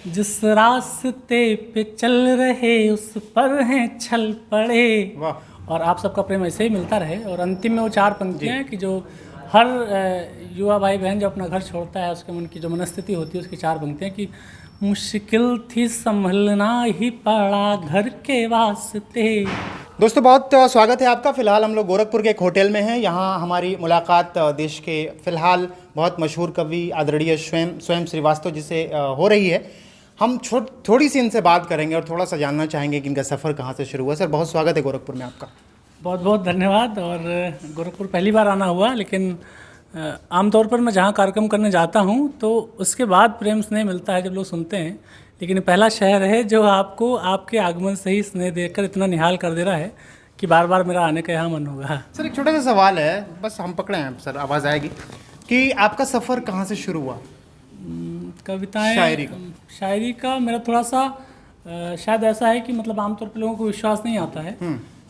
जिस रास्ते पे चल रहे उस पर हैं छल पड़े। वाह। और आप सबका प्रेम ऐसे ही मिलता रहे। और अंतिम में वो चार पंक्तियाँ हैं कि जो हर युवा भाई बहन जो अपना घर छोड़ता है उसके मन की जो मनस्थिति होती है उसकी चार पंक्तियाँ कि मुश्किल थी संभलना ही पड़ा घर के वास्ते। दोस्तों बहुत स्वागत है आपका। फ़िलहाल हम लोग गोरखपुर के एक होटल में हैं। यहाँ हमारी मुलाकात देश के फ़िलहाल बहुत मशहूर कवि आदरणीय स्वयं श्रीवास्तव जी से हो रही है। हम थोड़ी सी इनसे बात करेंगे और थोड़ा सा जानना चाहेंगे कि इनका सफ़र कहाँ से शुरू हुआ। सर बहुत स्वागत है गोरखपुर में आपका। बहुत बहुत धन्यवाद। और गोरखपुर पहली बार आना हुआ, लेकिन आमतौर पर मैं जहाँ कार्यक्रम करने जाता हूँ तो उसके बाद प्रेम स्नेह मिलता है जब लोग सुनते हैं, लेकिन पहला शहर है जो आपको आपके आगमन से ही स्नेह देकर इतना निहाल कर दे रहा है कि बार बार मेरा आने का यहाँ मन होगा। सर एक छोटा सा सवाल है, बस हम पकड़े हैं सर, आवाज़ आएगी कि आपका सफ़र कहाँ से शुरू हुआ? कविताएं शायरी का मेरा थोड़ा सा शायद ऐसा है कि मतलब आमतौर पर लोगों को विश्वास नहीं आता है,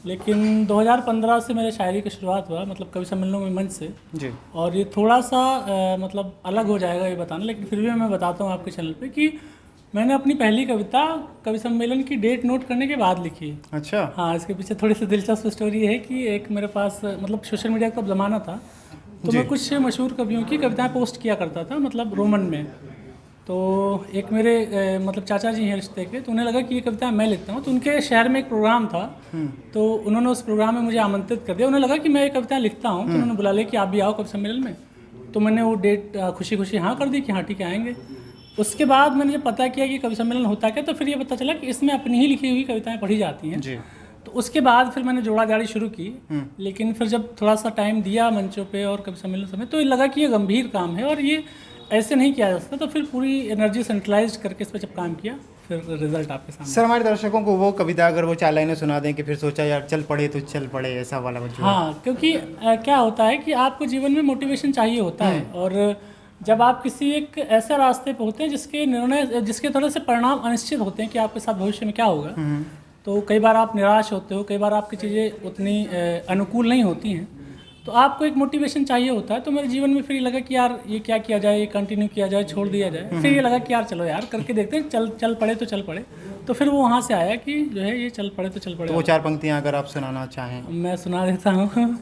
लेकिन 2015 से मेरे शायरी की शुरुआत हुआ, मतलब कवि सम्मेलनों में मंच से जी। और ये थोड़ा सा मतलब अलग हो जाएगा ये बताना, लेकिन फिर भी मैं बताता हूँ आपके चैनल पे कि मैंने अपनी पहली कविता कवि सम्मेलन की डेट नोट करने के बाद लिखी। अच्छा। हाँ, इसके पीछे थोड़ी सी दिलचस्प स्टोरी है कि एक मेरे पास मतलब सोशल मीडिया का ज़माना था तो मैं कुछ मशहूर कवियों की कविताएं पोस्ट किया करता था, मतलब रोमन में। तो एक मेरे मतलब चाचा जी हैं रिश्ते के, तो उन्हें लगा कि ये कविता मैं लिखता हूँ, तो उनके शहर में एक प्रोग्राम था तो उन्होंने उस प्रोग्राम में मुझे आमंत्रित कर दिया। उन्हें लगा कि मैं ये कविता लिखता हूँ तो उन्होंने बुला लिया कि आप भी आओ कवि सम्मेलन में। तो मैंने वो डेट खुशी खुशी हाँ कर दी कि हाँ ठीक है आएंगे। उसके बाद मैंने जब पता किया कि कवि सम्मेलन होता क्या, तो फिर ये पता चला कि इसमें अपनी ही लिखी हुई कविताएँ पढ़ी जाती हैं। तो उसके बाद फिर मैंने जोड़ा जाड़ी शुरू की, लेकिन फिर जब थोड़ा सा टाइम दिया मंचों पे और कवि सम्मेलन समय, तो ये लगा कि ये गंभीर काम है और ये ऐसे नहीं किया जा सकता। तो फिर पूरी एनर्जी सेंट्रलाइज करके इस पर जब काम किया फिर रिजल्ट आपके सामने। सर हमारे दर्शकों को वो कविता अगर वो 4 लाइनें सुना दें कि फिर सोचा यार चल पड़े तो चल पड़े, ऐसा वाला बच्चा। हाँ, क्योंकि क्या होता है कि आपको जीवन में मोटिवेशन चाहिए होता है, और जब आप किसी एक ऐसे रास्ते पे होते हैं जिसके थोड़े से परिणाम अनिश्चित होते हैं कि आपके साथ भविष्य में क्या होगा, तो कई बार आप निराश होते हो, कई बार आपकी चीज़ें उतनी अनुकूल नहीं होती हैं, तो आपको एक मोटिवेशन चाहिए होता है। तो मेरे जीवन में फिर ये लगा कि यार ये क्या किया जाए, ये कंटिन्यू किया जाए, छोड़ दिया जाए। फिर ये लगा कि यार चलो यार करके देखते हैं, चल पड़े तो चल पड़े। तो फिर वो वहाँ से आया कि जो है ये चल पड़े तो चल पड़े। तो वो 4 पंक्तियाँ अगर आप सुनाना चाहें। मैं सुना देता हूँ।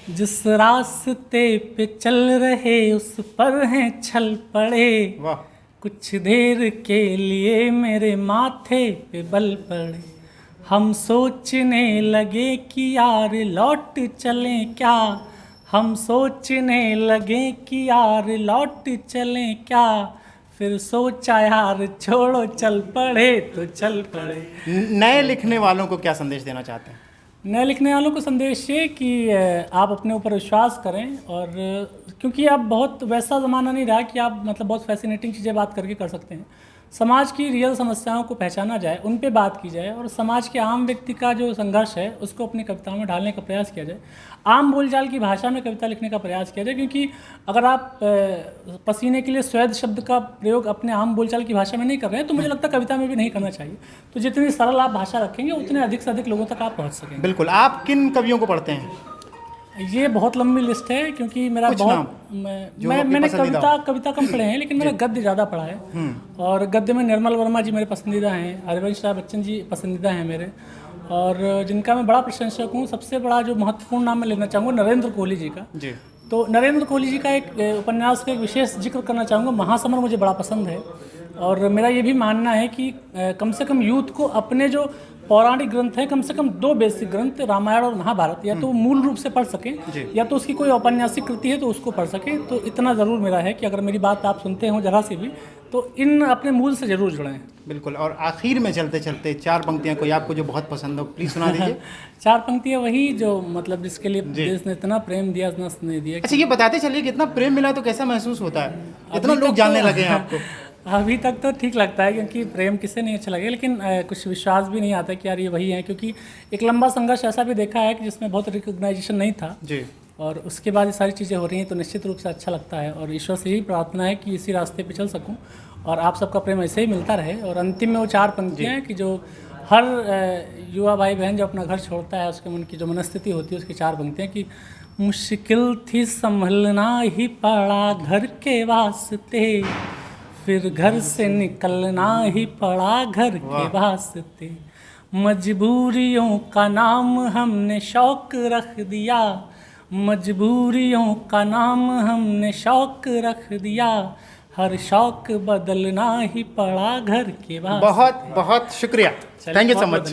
जिस रास्ते पे चल रहे उस पर हैं छल पड़े, वाह। कुछ देर के लिए मेरे माथे पे बल पड़े, हम सोचने लगे कि यार लौट चलें क्या, हम सोचने लगे कि यार लौट चलें क्या, फिर सोचा यार छोड़ो चल पड़े तो चल पड़े। नए लिखने वालों को क्या संदेश देना चाहते हैं? नए लिखने वालों को संदेश ये कि आप अपने ऊपर विश्वास करें, और क्योंकि अब बहुत वैसा ज़माना नहीं रहा कि आप मतलब बहुत फैसिनेटिंग चीज़ें बात करके कर सकते हैं। समाज की रियल समस्याओं को पहचाना जाए, उन पे बात की जाए, और समाज के आम व्यक्ति का जो संघर्ष है उसको अपनी कविताओं में ढालने का प्रयास किया जाए। आम बोलचाल की भाषा में कविता लिखने का प्रयास किया जाए, क्योंकि अगर आप पसीने के लिए स्वेद शब्द का प्रयोग अपने आम बोलचाल की भाषा में नहीं कर रहे हैं तो मुझे लगता है कविता में भी नहीं करना चाहिए। तो जितनी सरल आप भाषा रखेंगे उतने अधिक से अधिक लोगों तक आप पहुँच सकेंगे। बिल्कुल। आप किन कवियों को पढ़ते हैं? ये बहुत लंबी लिस्ट है, क्योंकि मेरा बहुत मैंने कविता कम पढ़े हैं, लेकिन मेरा गद्य ज़्यादा पढ़ा है। और गद्य में निर्मल वर्मा जी मेरे पसंदीदा हैं, हरिवंश राय बच्चन जी पसंदीदा हैं मेरे, और जिनका मैं बड़ा प्रशंसक हूँ। सबसे बड़ा जो महत्वपूर्ण नाम मैं लेना चाहूँगा नरेंद्र कोहली जी का जी। तो नरेंद्र कोहली जी का एक उपन्यास का एक विशेष जिक्र करना चाहूँगा, महासमर मुझे बड़ा पसंद है। और मेरा ये भी मानना है कि कम से कम यूथ को अपने जो पौराणिक ग्रंथ हैं, कम से कम 2 बेसिक ग्रंथ रामायण और महाभारत या तो मूल रूप से पढ़ सकें, या तो उसकी कोई औपन्यासिक कृति है तो उसको पढ़ सकें। तो इतना ज़रूर मेरा है कि अगर मेरी बात आप सुनते हो जरा सी भी तो इन अपने मूल से ज़रूर जुड़ें। बिल्कुल। और आखिर में चलते चलते 4 पंक्तियाँ कोई आपको जो बहुत पसंद हो प्लीज़ सुना दीजिए। 4 पंक्तियाँ वही जो मतलब जिसके लिए देश ने इतना प्रेम दिया, इतना स्नेह दिया। अच्छा, ये बताते चलिए कि इतना प्रेम मिला तो कैसा महसूस होता है, इतना लोग जानने लगे हैं आपको? अभी तक तो ठीक लगता है, क्योंकि प्रेम किसे नहीं अच्छा लगे, लेकिन कुछ विश्वास भी नहीं आता कि यार ये वही है, क्योंकि एक लंबा संघर्ष ऐसा भी देखा है कि जिसमें बहुत रिकॉग्नाइजेशन नहीं था जी। और उसके बाद ये सारी चीज़ें हो रही हैं तो निश्चित रूप से अच्छा लगता है, और ईश्वर से यही प्रार्थना है कि इसी रास्ते पे चल सकूं और आप सबका प्रेम ऐसे ही मिलता रहे। और अंतिम में वो 4 पंक्तियाँ हैं कि जो हर युवा भाई बहन जो अपना घर छोड़ता है उसके मन की जो मनस्थिति होती है उसकी 4 पंक्तियाँ कि मुश्किल थी संभलना ही पड़ा घर के वास्ते, फिर घर से निकलना ही पड़ा घर के वास्ते, मजबूरियों का नाम हमने शौक रख दिया, मजबूरियों का नाम हमने शौक रख दिया, हर शौक बदलना ही पड़ा घर के वास्ते। बहुत बहुत शुक्रिया, थैंक यू सो मच।